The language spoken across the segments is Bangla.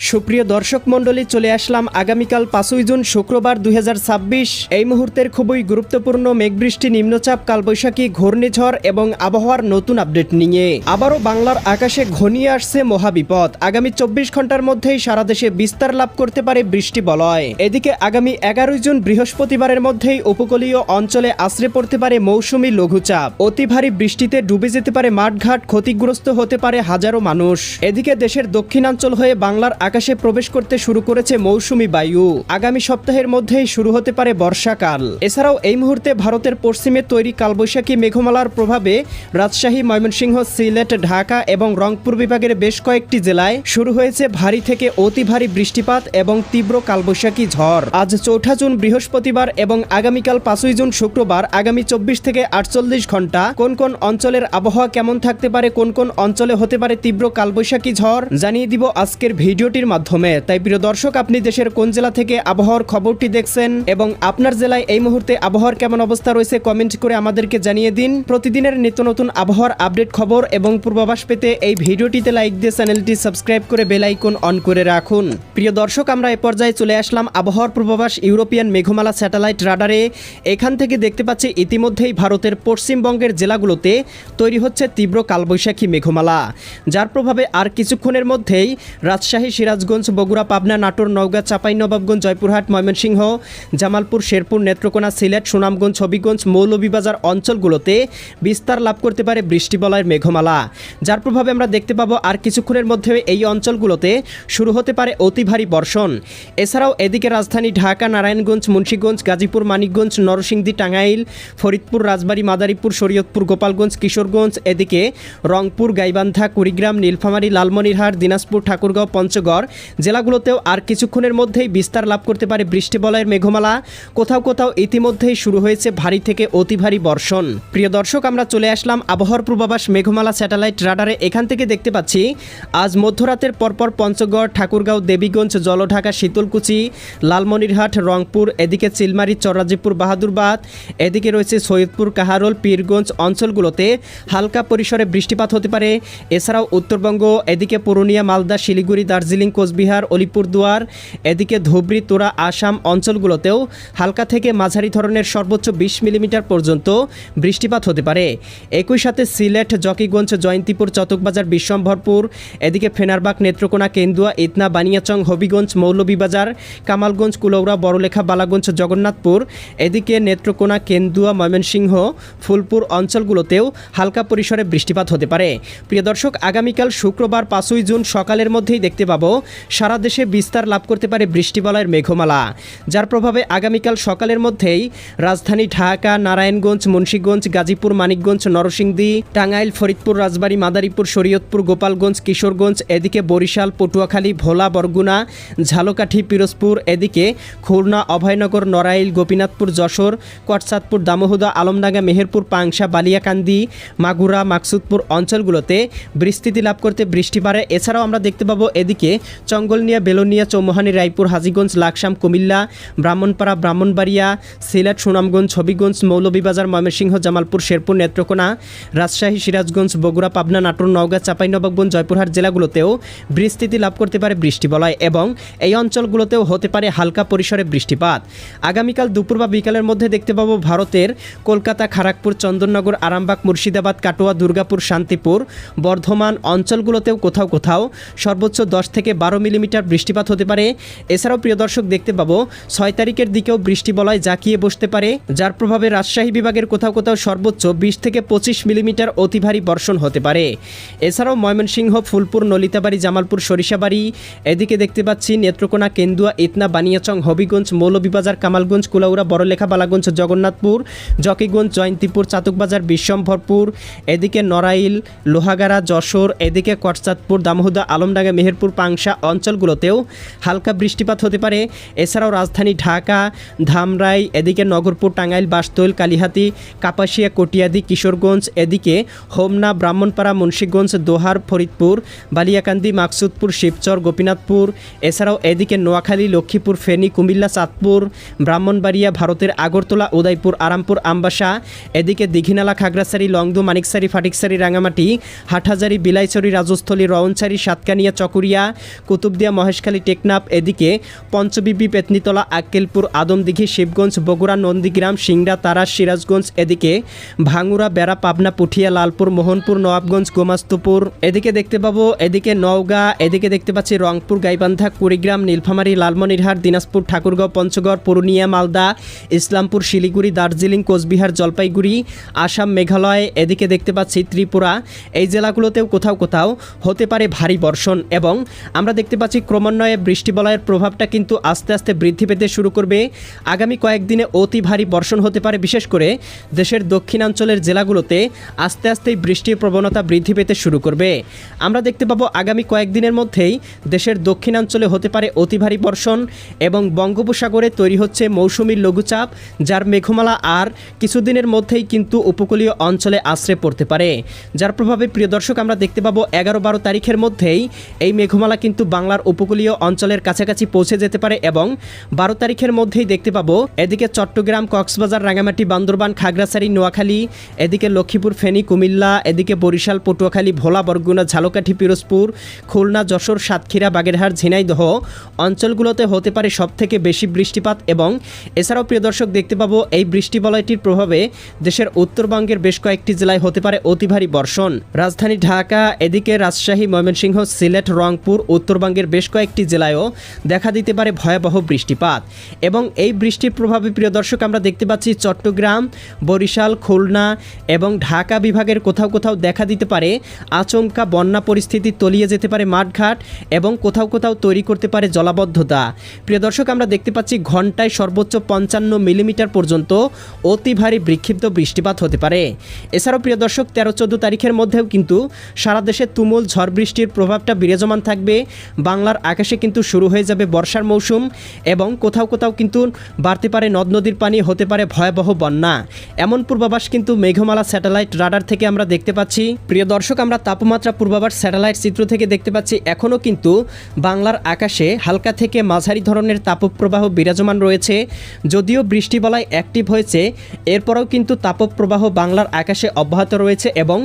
সুপ্রিয় দর্শক মণ্ডলী, চলে আসলাম আগামীকাল 5ই জুন শুক্রবার 2026 এই মুহূর্তের খুবই গুরুত্বপূর্ণ মেঘবৃষ্টি, নিম্নচাপ, কালবৈশাখী, ঘূর্ণিঝড় এবং আবহাওয়ার নতুন আপডেট নিয়ে আবারও বাংলার আকাশে ঘনিয়ে আসছে মহাবিপদ। আগামী 24 ঘন্টার মধ্যেই সারা দেশে বিস্তার লাভ করতে পারে বৃষ্টি বলয়। এদিকে আগামী 11ই জুন বৃহস্পতিবারের মধ্যেই উপকূলীয় অঞ্চলে আছড়ে পড়তে পারে মৌসুমী লঘুচাপ। অতি ভারী বৃষ্টিতে ডুবে যেতে পারে মাঠঘাট, ক্ষতিগ্রস্ত হতে পারে হাজারো মানুষ। এদিকে দেশের দক্ষিণাঞ্চল হয়ে বাংলার আকাশে প্রবেশ করতে শুরু করেছে মৌসুমী বায়ু। আগামী সপ্তাহের মধ্যেই শুরু হতে পারে বর্ষাকাল। এছাড়াও এই মুহূর্তে ভারতের পশ্চিমে তৈরি কালবৈশাখী মেঘমালার প্রভাবে রাজশাহী, ময়মনসিংহ, সিলেট, ঢাকা এবং রংপুর বিভাগের বেশ কয়েকটি জেলায় শুরু হয়েছে ভারী থেকে অতি ভারী বৃষ্টিপাত এবং তীব্র কালবৈশাখী ঝড়। আজ 4 জুন বৃহস্পতিবার এবং আগামীকাল 5ই জুন শুক্রবার আগামী 24 থেকে 48 ঘন্টা কোন কোন অঞ্চলের আবহাওয়া কেমন থাকতে পারে, কোন কোন অঞ্চলে হতে পারে তীব্র কালবৈশাখী ঝড় জানিয়ে দিব আজকের ভিডিওটির মাধ্যমে। তাই প্রিয় দর্শক, আপনি দেশের কোন জেলা থেকে আবহাওয়ার খবরটি দেখছেন এবং আপনার জেলায় এই মুহূর্তে আবহাওয়ার কেমন অবস্থা রয়েছে কমেন্ট করে আমাদেরকে জানিয়ে দিন। প্রতিদিনের নিত্য নতুন আবহাওয়ার আপডেট খবর এবং পূর্বাভাস পেতে এই ভিডিওটিতে লাইক দিয়ে চ্যানেলটি সাবস্ক্রাইব করে বেল আইকন অন করে রাখুন। প্রিয় দর্শক, আমরা এ পর্যায়ে চলে আসলাম আবহাওয়ার পূর্বাভাস ইউরোপিয়ান মেঘমালা স্যাটেলাইট রাডারে। এখান থেকে দেখতে পাচ্ছি ইতিমধ্যেই ভারতের পশ্চিমবঙ্গের জেলাগুলোতে তৈরি হচ্ছে তীব্র কালবৈশাখী মেঘমালা, যার প্রভাবে আর কিছুক্ষণের মধ্যেই রাজশাহী, সিরাজগঞ্জ, বগুড়া, পাবনা, নাটোর, নওগাঁ, চাঁপাইনবাবগঞ্জ, জয়পুরহাট, ময়মনসিংহ, জামালপুর, শেরপুর, নেত্রকোনা, সিলেট, সুনামগঞ্জ, হবিগঞ্জ, মৌলভীবাজার অঞ্চলগুলোতে বিস্তার লাভ করতে পারে বৃষ্টিবলয়ের মেঘমালা, যার প্রভাবে আমরা দেখতে পাবো আর কিছুক্ষণের মধ্যে এই অঞ্চলগুলোতে শুরু হতে পারে অতি ভারী বর্ষণ। এছাড়াও এদিকে রাজধানী ঢাকা, নারায়ণগঞ্জ, মুন্সিগঞ্জ, গাজীপুর, মানিকগঞ্জ, নরসিংদী, টাঙ্গাইল, ফরিদপুর, রাজবাড়ী, মাদারীপুর, শরীয়তপুর, গোপালগঞ্জ, কিশোরগঞ্জ, এদিকে রংপুর, গাইবান্ধা, কুড়িগ্রাম, নীলফামারী, লালমনিরহাট, দিনাজপুর, ঠাকুরগাঁও, পঞ্চগড় জেলাগুলোতেও আর কিছুক্ষণের মধ্যেই বিস্তার লাভ করতে পারে বৃষ্টিবলয়ের মেঘমালা। কোথাও কোথাও ইতিমধ্যেই শুরু হয়েছে ভারী থেকে অতি ভারী বর্ষণ। প্রিয় দর্শক, আমরা চলে আসলাম আবহাওয়ার পূর্বাভাস মেঘমালা স্যাটেলাইট রাডারে। এখান থেকে দেখতে পাচ্ছি আজ মধ্যরাতের পরপর পঞ্চগড়, ঠাকুরগাঁও, দেবীগঞ্জ, জলঢাকা, শীতলকুচি, লালমনিরহাট, রংপুর, এদিকে চিলমারি, চররাজিপুর, বাহাদুরবাদ, এদিকে রয়েছে সৈয়দপুর, কাহারোল, পীরগঞ্জ অঞ্চলগুলোতে হালকা পরিসরে বৃষ্টিপাত হতে পারে। এছাড়াও উত্তরবঙ্গ, এদিকে পুরুলিয়া, মালদা, শিলিগুড়ি, দার্জিলিং, কোচবিহার, আলিপুরদুয়ার, এদিকে ধুবড়ী, তোরা, আসাম অঞ্চলগুলোতেও হালকা থেকে মাঝারি ধরনের সর্বোচ্চ 20 মিলিমিটার পর্যন্ত বৃষ্টিপাত হতে পারে। একই সাথে সিলেট, জকিগঞ্জ, জয়ন্তীপুর, চতকবাজার, বিশ্বম্ভরপুর, এদিকে ফেনারবাগ, নেত্রকোনা, কেন্দুয়া, ইতনা, বানিয়াচং, হবিগঞ্জ, মৌলভীবাজার, কামালগঞ্জ, কুলৌড়া, বড়লেখা, বালাগঞ্জ, জগন্নাথপুর, এদিকে নেত্রকোনা, কেন্দুয়া, ময়মনসিংহ, ফুলপুর অঞ্চলগুলোতেও হালকা পরিসরে বৃষ্টিপাত হতে পারে। প্রিয় দর্শক, আগামীকাল শুক্রবার 5ই জুন সকালের মধ্যেই দেখতে পাবো সারা দেশে বিস্তার লাভ করতে পারে বৃষ্টিবলয়ের মেঘমালা, যার প্রভাবে আগামীকাল সকালের মধ্যেই রাজধানী ঢাকা, নারায়ণগঞ্জ, মুন্সিগঞ্জ, গাজীপুর, মানিকগঞ্জ, নরসিংদী, টাঙ্গাইল, ফরিদপুর, রাজবাড়ী, মাদারীপুর, শরীয়তপুর, গোপালগঞ্জ, কিশোরগঞ্জ, এদিকে বরিশাল, পটুয়াখালী, ভোলা, বরগুনা, ঝালকাঠি, পিরোজপুর, এদিকে খুলনা, অভয়নগর, নড়াইল, গোপীনাথপুর, যশোর, কটসাদপুর, দামোহদা, আলমডাঙ্গা, মেহেরপুর, পাংশা, বালিয়াকান্দি, মাগুরা, মাকসুদপুর অঞ্চলগুলোতে বিস্তৃতি লাভ করতে বৃষ্টি বাড়ে। এছাড়াও আমরা দেখতে পাবো এদিকে চঙ্গলনিয়া, বেলোনিয়া, চৌমোহানি, রায়পুর, হাজীগঞ্জ, লাকসাম, কুমিল্লা, ব্রাহ্মণপাড়া, ব্রাহ্মণবাড়িয়া, সিলেট, সুনামগঞ্জ, হবিগঞ্জ, মৌলভীবাজার, ময়মনসিংহ, জামালপুর, শেরপুর, নেত্রকোনা, রাজশাহী, সিরাজগঞ্জ, বগুড়া, পাবনা, নাটোর, নওগাঁ, চাঁপাইনবাবগঞ্জ, জয়পুরহাট জেলাগুলোতেও বিস্তৃতি লাভ করতে পারে বৃষ্টিবলয় এবং এই অঞ্চলগুলোতেও হতে পারে হালকা পরিসরে বৃষ্টিপাত। আগামীকাল দুপুর বা বিকালের মধ্যে দেখতে পাবো ভারতের কলকাতা, খড়গপুর, চন্দননগর, আরামবাগ, মুর্শিদাবাদ, কাটোয়া, দুর্গাপুর, শান্তিপুর, বর্ধমান অঞ্চলগুলোতেও কোথাও কোথাও সর্বোচ্চ 10 থেকে 12 মিলিমিটার বৃষ্টিপাত হতে পারে। এছাড়াও প্রিয় দর্শক, দেখতে পাবো 6 তারিখের দিকেও বৃষ্টিবলয় জাঁকিয়ে বসতে পারে, যার প্রভাবে রাজশাহী বিভাগের কোথাও কোথাও সর্বোচ্চ 20 থেকে 25 মিলিমিটার অতি ভারী বর্ষণ হতে পারে। এছাড়াও ময়মনসিংহ, ফুলপুর, নলিতাবাড়ি, জামালপুর, সরিষাবাড়ি, এদিকে দেখতে পাচ্ছি নেত্রকোনা, কেন্দুয়া, ইতনা, বানিয়াচং, হবিগঞ্জ, মৌলভীবাজার, কামালগঞ্জ, কুলাউড়া, বড়লেখা, বালাগঞ্জ, জগন্নাথপুর, জকিগঞ্জ, জয়ন্তীপুর, চাতকবাজার, বিশ্বম্ভরপুর, এদিকে নড়াইল, লোহাগাড়া, যশোর, এদিকে কটসাদপুর, দামোহদা, আলমডাঙ্গা, মেহেরপুর, পাংশা অঞ্চলগুলোতেও হালকা বৃষ্টিপাত হতে পারে। এছাড়াও রাজধানী ঢাকা, ধামরাই, এদিকে নগরপুর, টাঙ্গাইল, বাসতৈল, কালিহাতি, কাপাসিয়া, কটিয়াদি, কিশোরগঞ্জ, এদিকে হোমনা, ব্রাহ্মণপাড়া, মুন্সিগঞ্জ, দোহার, ফরিদপুর, বালিয়াকান্দি, মাকসুদপুর, শিবচর, গোপীনাথপুর, এছাড়াও এদিকে নোয়াখালী, লক্ষ্মীপুর, ফেনী, কুমিল্লা, চাঁদপুর, ব্রাহ্মণবাড়িয়া, ভারতের আগরতলা, উদয়পুর, আরামপুর, আমবাসা, এদিকে দীঘিনালা, খাগড়াছড়ি, লংদু, মানিকছড়ি, ফাটিকছড়ি, রাঙামাটি, হাটহাজারী, বিলাইছড়ি, রাজস্থলী, রওনছড়ি, সাতকানিয়া, চকুরিয়া, কুতুবদিয়া, মহেশখালী, টেকনাফ, এদিকে পঞ্চবিবি, পেতনিতলা, আক্কেলপুর, আদমদিঘি, শিবগঞ্জ, বগুড়া, নন্দীগ্রাম, সিংড়া, তারাস, সিরাজগঞ্জ, এদিকে ভাঙ্গুড়া, বেড়া, পাবনা, পুঠিয়া, লালপুর, মোহনপুর, নওয়াবগঞ্জ, গোমাস্তুপুর, এদিকে দেখতে পাবো এদিকে নওগাঁ, এদিকে দেখতে পাচ্ছি রংপুর, গাইবান্ধা, কুড়িগ্রাম, নীলফামারী, লালমনিরহাট, দিনাজপুর, ঠাকুরগাঁও, পঞ্চগড়, পুরুলিয়া, মালদা, ইসলামপুর, শিলিগুড়ি, দার্জিলিং, কোচবিহার, জলপাইগুড়ি, আসাম, মেঘালয়, এদিকে দেখতে পাচ্ছি ত্রিপুরা। এই জেলাগুলোতেও কোথাও কোথাও হতে পারে ভারী বর্ষণ এবং আমরা দেখতে পাচ্ছি ক্রমান্বয়ে বৃষ্টিবলয়ের প্রভাবটা কিন্তু আস্তে আস্তে বৃদ্ধি পেতে শুরু করবে। আগামী কয়েকদিনে অতি ভারী বর্ষণ হতে পারে, বিশেষ করে দেশের দক্ষিণাঞ্চলের জেলাগুলোতে আস্তে আস্তেই বৃষ্টির প্রবণতা বৃদ্ধি পেতে শুরু করবে। আমরা দেখতে পাবো আগামী কয়েকদিনের মধ্যেই দেশের দক্ষিণাঞ্চলে হতে পারে অতি ভারী বর্ষণ এবং বঙ্গোপসাগরে তৈরি হচ্ছে মৌসুমী লঘুচাপ, যার মেঘমালা আর কিছুদিনের মধ্যেই কিন্তু উপকূলীয় অঞ্চলে আশ্রে পড়তে পারে, যার প্রভাবে প্রিয় দর্শক আমরা দেখতে পাবো 11-12 তারিখের মধ্যেই এই মেঘমালা কিন্তু বাংলার উপকূলীয় অঞ্চলের কাছাকাছি পৌঁছে যেতে পারে এবং 12 তারিখের মধ্যেই দেখতে পাবো এদিকে চট্টগ্রাম, কক্সবাজার, রাঙামাটি, বান্দরবান, খাগড়াছড়ি, নোয়াখালী, এদিকে লক্ষ্মীপুর, ফেনী, কুমিল্লা, এদিকে বরিশাল, পটুয়াখালী, ভোলা, বরগুনা, ঝালকাঠি, পিরোজপুর, খুলনা, যশোর, সাতক্ষীরা, বাগেরহাট, ঝিনাইদহ অঞ্চলগুলোতে হতে পারে সবথেকে বেশি বৃষ্টিপাত এবং এছাড়াও প্রিয় দর্শক দেখতে পাবো এই বৃষ্টিবলয়টির প্রভাবে দেশের উত্তরবঙ্গের বেশ কয়েকটি জেলায় হতে পারে অতি ভারী বর্ষণ। রাজধানী ঢাকা, এদিকে রাজশাহী, ময়মনসিংহ, সিলেট, রংপুর, উত্তরবঙ্গের বেশ কয়েকটি জেলায়ও দেখা দিতে পারে ভয়াবহ বৃষ্টিপাত এবং এই বৃষ্টির প্রভাবে প্রিয় দর্শক আমরা দেখতে পাচ্ছি চট্টগ্রাম, বরিশাল, খুলনা এবং ঢাকা বিভাগের কোথাও কোথাও দেখা দিতে পারে আচমকা বন্যা পরিস্থিতি, তলিয়ে যেতে পারে মাঠঘাট এবং কোথাও কোথাও তৈরি করতে পারে জলাবদ্ধতা। প্রিয় দর্শক আমরা দেখতে পাচ্ছি ঘন্টায় সর্বোচ্চ 55 মিলিমিটার পর্যন্ত অতি ভারী বিক্ষিপ্ত বৃষ্টিপাত হতে পারে। এছাড়াও প্রিয় দর্শক 13-14 তারিখের মধ্যেও কিন্তু সারা দেশে তুমুল ঝড় বৃষ্টির প্রভাবটা বিরাজমান থাকবে। বাংলার আকাশে কিন্তু শুরু হয়ে যাবে বর্ষার মৌসুম এবং কোথাও কোথাও কিন্তু বাড়তে পারে নদ নদীর পানি, হতে পারে ভয়াবহ বন্যা, এমন পূর্বাভাস কিন্তু মেঘমালা স্যাটেলাইট রাডার থেকে আমরা দেখতে পাচ্ছি। প্রিয় দর্শক আমরা তাপমাত্রা পূর্বাভাস স্যাটেলাইট চিত্র থেকে দেখতে পাচ্ছি এখনও কিন্তু বাংলার আকাশে হালকা থেকে মাঝারি ধরনের তাপপ্রবাহ বিরাজমান রয়েছে। যদিও বৃষ্টিবলয় অ্যাক্টিভ হয়েছে, এরপরেও কিন্তু তাপপ্রবাহ বাংলার আকাশে অব্যাহত রয়েছে এবং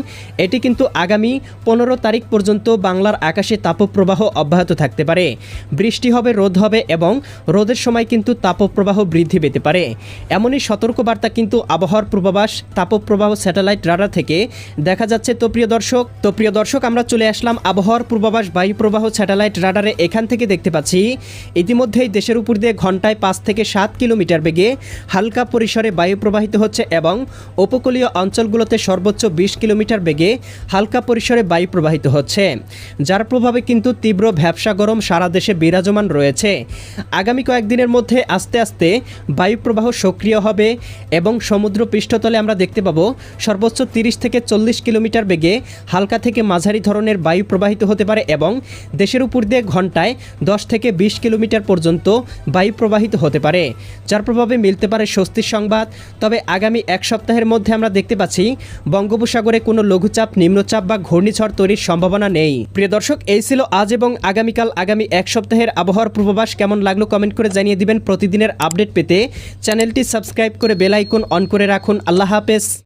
এটি কিন্তু আগামী 15 তারিখ পর্যন্ত বাংলার আকাশে তাপপ্রবাহ অব্যাহত থাকতে পারে। বৃষ্টি হবে, রোদ হবে এবং রোদের সময় কিন্তু তাপপ্রবাহ বৃদ্ধি পেতে পারে, এমনই সতর্কবার্তা কিন্তু আবহাওয়ার পূর্বাভাস তাপপ্রবাহ স্যাটেলাইট রাডার থেকে দেখা যাচ্ছে। তো প্রিয় দর্শক আমরা চলে আসলাম আবহাওয়ার পূর্বাভাস বায়ু প্রবাহ স্যাটেলাইট রাডারে। এখান থেকে দেখতে পাচ্ছি ইতিমধ্যেই দেশের উপর দিয়ে ঘন্টায় 5 থেকে 7 কিলোমিটার বেগে হালকা পরিসরে বায়ু প্রবাহিত হচ্ছে এবং উপকূলীয় অঞ্চলগুলোতে সর্বোচ্চ 20 কিলোমিটার বেগে হালকা পরিসরে বায়ু প্রবাহিত হচ্ছে, যার প্রভাবে কিন্তু তীব্র ভ্যাপসা গরম সারা দেশে বিরাজমান রয়েছে। আগামী কয়েকদিনের মধ্যে আস্তে আস্তে বায়ু প্রবাহ সক্রিয় হবে এবং সমুদ্র পৃষ্ঠতলে আমরা দেখতে পাবো সর্বোচ্চ 30 থেকে 40 কিলোমিটার বেগে হালকা থেকে মাঝারি ধরনের বায়ু প্রবাহিত হতে পারে এবং দেশের উপর দিয়ে ঘন্টায় 10 থেকে 20 কিলোমিটার পর্যন্ত বায়ু প্রবাহিত হতে পারে, যার প্রভাবে মিলতে পারে স্বস্তির সংবাদ। তবে আগামী এক সপ্তাহের মধ্যে আমরা দেখতে পাচ্ছি বঙ্গোপসাগরে কোনো লঘুচাপ, নিম্নচাপ বা ঘূর্ণিঝড় তৈরির সম্ভাবনা নেই। প্রিয় দর্শক এই ছিল আজ এবং আগামীকাল আগামী এক সপ্তাহের আবহাওয়ার পূর্বাভাস। কেমন লাগলো কমেন্ট করে জানিয়ে দিবেন। প্রতিদিনের আপডেট পেতে চ্যানেলটি সাবস্ক্রাইব করে বেল আইকন অন করে রাখুন। আল্লাহ হাফেজ।